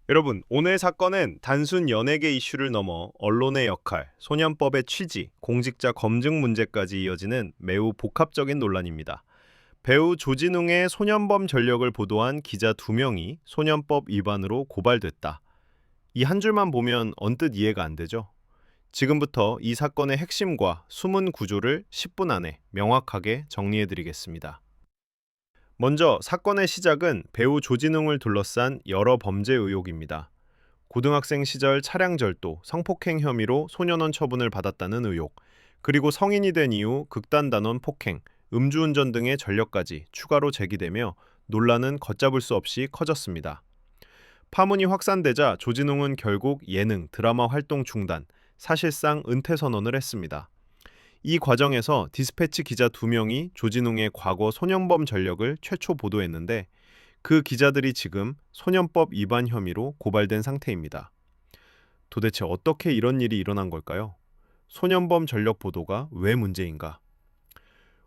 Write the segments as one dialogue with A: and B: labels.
A: 여러분, 오늘 사건은 단순 연예계 이슈를 넘어 언론의 역할, 소년법의 취지, 공직자 검증 문제까지 이어지는 매우 복합적인 논란입니다. 배우 조진웅의 소년범 전력을 보도한 기자 2명이 소년법 위반으로 고발됐다. 이 한 줄만 보면 언뜻 이해가 안 되죠? 지금부터 이 사건의 핵심과 숨은 구조를 10분 안에 명확하게 정리해드리겠습니다. 먼저 사건의 시작은 배우 조진웅을 둘러싼 여러 범죄 의혹입니다. 고등학생 시절 차량 절도, 성폭행 혐의로 소년원 처분을 받았다는 의혹, 그리고 성인이 된 이후 극단 단원 폭행, 음주운전 등의 전력까지 추가로 제기되며 논란은 걷잡을 수 없이 커졌습니다. 파문이 확산되자 조진웅은 결국 예능, 드라마 활동 중단, 사실상 은퇴 선언을 했습니다. 이 과정에서 디스패치 기자 2명이 조진웅의 과거 소년범 전력을 최초 보도했는데 그 기자들이 지금 소년법 위반 혐의로 고발된 상태입니다. 도대체 어떻게 이런 일이 일어난 걸까요? 소년범 전력 보도가 왜 문제인가?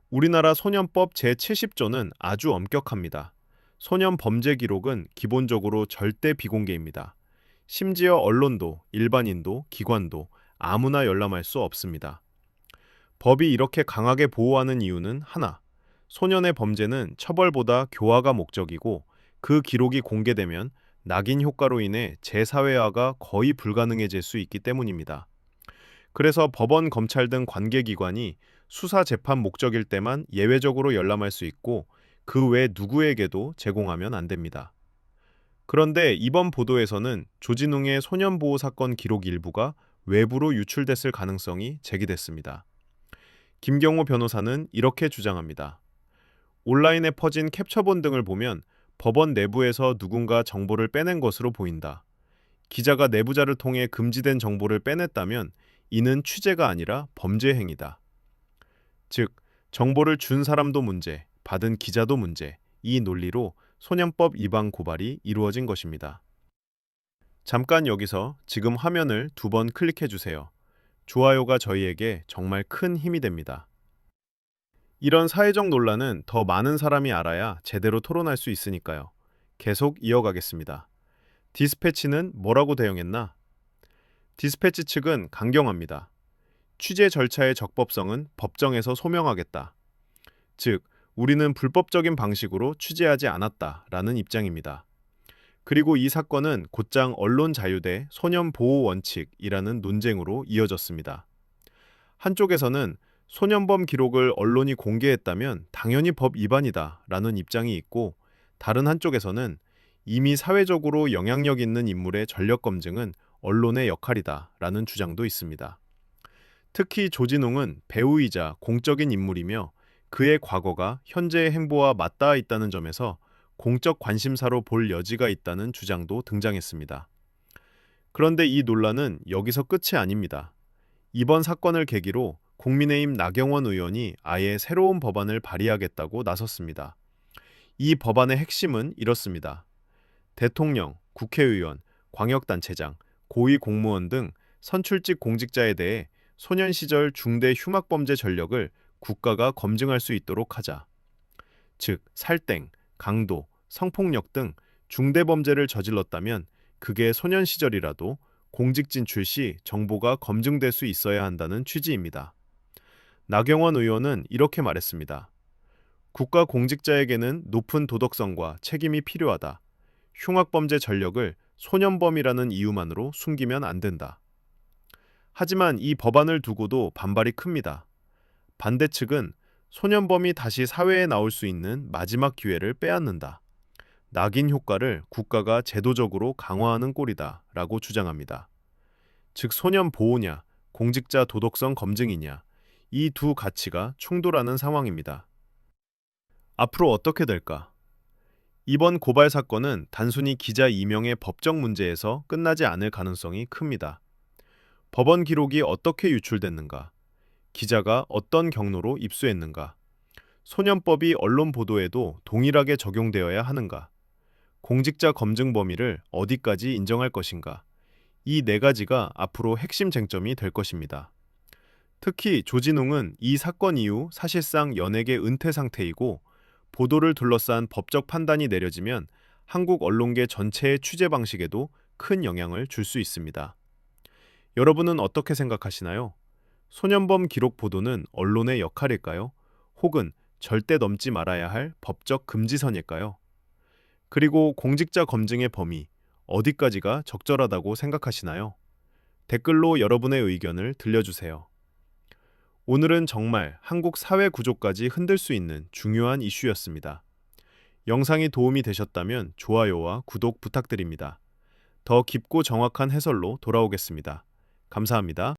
A: 우리나라 소년법 제70조는 아주 엄격합니다. 소년 범죄 기록은 기본적으로 절대 비공개입니다. 심지어 언론도, 일반인도, 기관도 아무나 열람할 수 없습니다. 법이 이렇게 강하게 보호하는 이유는 하나, 소년의 범죄는 처벌보다 교화가 목적이고 그 기록이 공개되면 낙인 효과로 인해 재사회화가 거의 불가능해질 수 있기 때문입니다. 그래서 법원, 검찰 등 관계기관이 수사 재판 목적일 때만 예외적으로 열람할 수 있고 그 외 누구에게도 제공하면 안 됩니다. 그런데 이번 보도에서는 조진웅의 소년보호 사건 기록 일부가 외부로 유출됐을 가능성이 제기됐습니다. 김경호 변호사는 이렇게 주장합니다. 온라인에 퍼진 캡처본 등을 보면 법원 내부에서 누군가 정보를 빼낸 것으로 보인다. 기자가 내부자를 통해 금지된 정보를 빼냈다면 이는 취재가 아니라 범죄 행위다. 즉, 정보를 준 사람도 문제, 받은 기자도 문제, 이 논리로 소년법 위반 고발이 이루어진 것입니다. 잠깐 여기서 지금 화면을 2번 클릭해 주세요. 좋아요가 저희에게 정말 큰 힘이 됩니다. 이런 사회적 논란은 더 많은 사람이 알아야 제대로 토론할 수 있으니까요. 계속 이어가겠습니다. 디스패치는 뭐라고 대응했나? 디스패치 측은 강경합니다. 취재 절차의 적법성은 법정에서 소명하겠다. 즉, 우리는 불법적인 방식으로 취재하지 않았다라는 입장입니다. 그리고 이 사건은 곧장 언론 자유 대 소년 보호 원칙이라는 논쟁으로 이어졌습니다. 한쪽에서는 소년범 기록을 언론이 공개했다면 당연히 법 위반이다라는 입장이 있고, 다른 한쪽에서는 이미 사회적으로 영향력 있는 인물의 전력 검증은 언론의 역할이다라는 주장도 있습니다. 특히 조진웅은 배우이자 공적인 인물이며 그의 과거가 현재의 행보와 맞닿아 있다는 점에서 공적 관심사로 볼 여지가 있다는 주장도 등장했습니다. 그런데 이 논란은 여기서 끝이 아닙니다. 이번 사건을 계기로 국민의힘 나경원 의원이 아예 새로운 법안을 발의하겠다고 나섰습니다. 이 법안의 핵심은 이렇습니다. 대통령, 국회의원, 광역단체장, 고위공무원 등 선출직 공직자에 대해 소년 시절 중대 흉악범죄 전력을 국가가 검증할 수 있도록 하자. 즉, 살땡, 강도, 성폭력 등 중대범죄를 저질렀다면 그게 소년 시절이라도 공직 진출 시 정보가 검증될 수 있어야 한다는 취지입니다. 나경원 의원은 이렇게 말했습니다. 국가 공직자에게는 높은 도덕성과 책임이 필요하다. 흉악범죄 전력을 소년범이라는 이유만으로 숨기면 안 된다. 하지만 이 법안을 두고도 반발이 큽니다. 반대 측은 소년범이 다시 사회에 나올 수 있는 마지막 기회를 빼앗는다. 낙인 효과를 국가가 제도적으로 강화하는 꼴이다 라고 주장합니다. 즉 소년 보호냐, 공직자 도덕성 검증이냐, 이 두 가치가 충돌하는 상황입니다. 앞으로 어떻게 될까? 이번 고발 사건은 단순히 기자 이명의 법적 문제에서 끝나지 않을 가능성이 큽니다. 법원 기록이 어떻게 유출됐는가? 기자가 어떤 경로로 입수했는가? 소년법이 언론 보도에도 동일하게 적용되어야 하는가? 공직자 검증 범위를 어디까지 인정할 것인가? 이 네 가지가 앞으로 핵심 쟁점이 될 것입니다. 특히 조진웅은 이 사건 이후 사실상 연예계 은퇴 상태이고 보도를 둘러싼 법적 판단이 내려지면 한국 언론계 전체의 취재 방식에도 큰 영향을 줄 수 있습니다. 여러분은 어떻게 생각하시나요? 소년범 기록 보도는 언론의 역할일까요? 혹은 절대 넘지 말아야 할 법적 금지선일까요? 그리고 공직자 검증의 범위, 어디까지가 적절하다고 생각하시나요? 댓글로 여러분의 의견을 들려주세요. 오늘은 정말 한국 사회 구조까지 흔들 수 있는 중요한 이슈였습니다. 영상이 도움이 되셨다면 좋아요와 구독 부탁드립니다. 더 깊고 정확한 해설로 돌아오겠습니다. 감사합니다.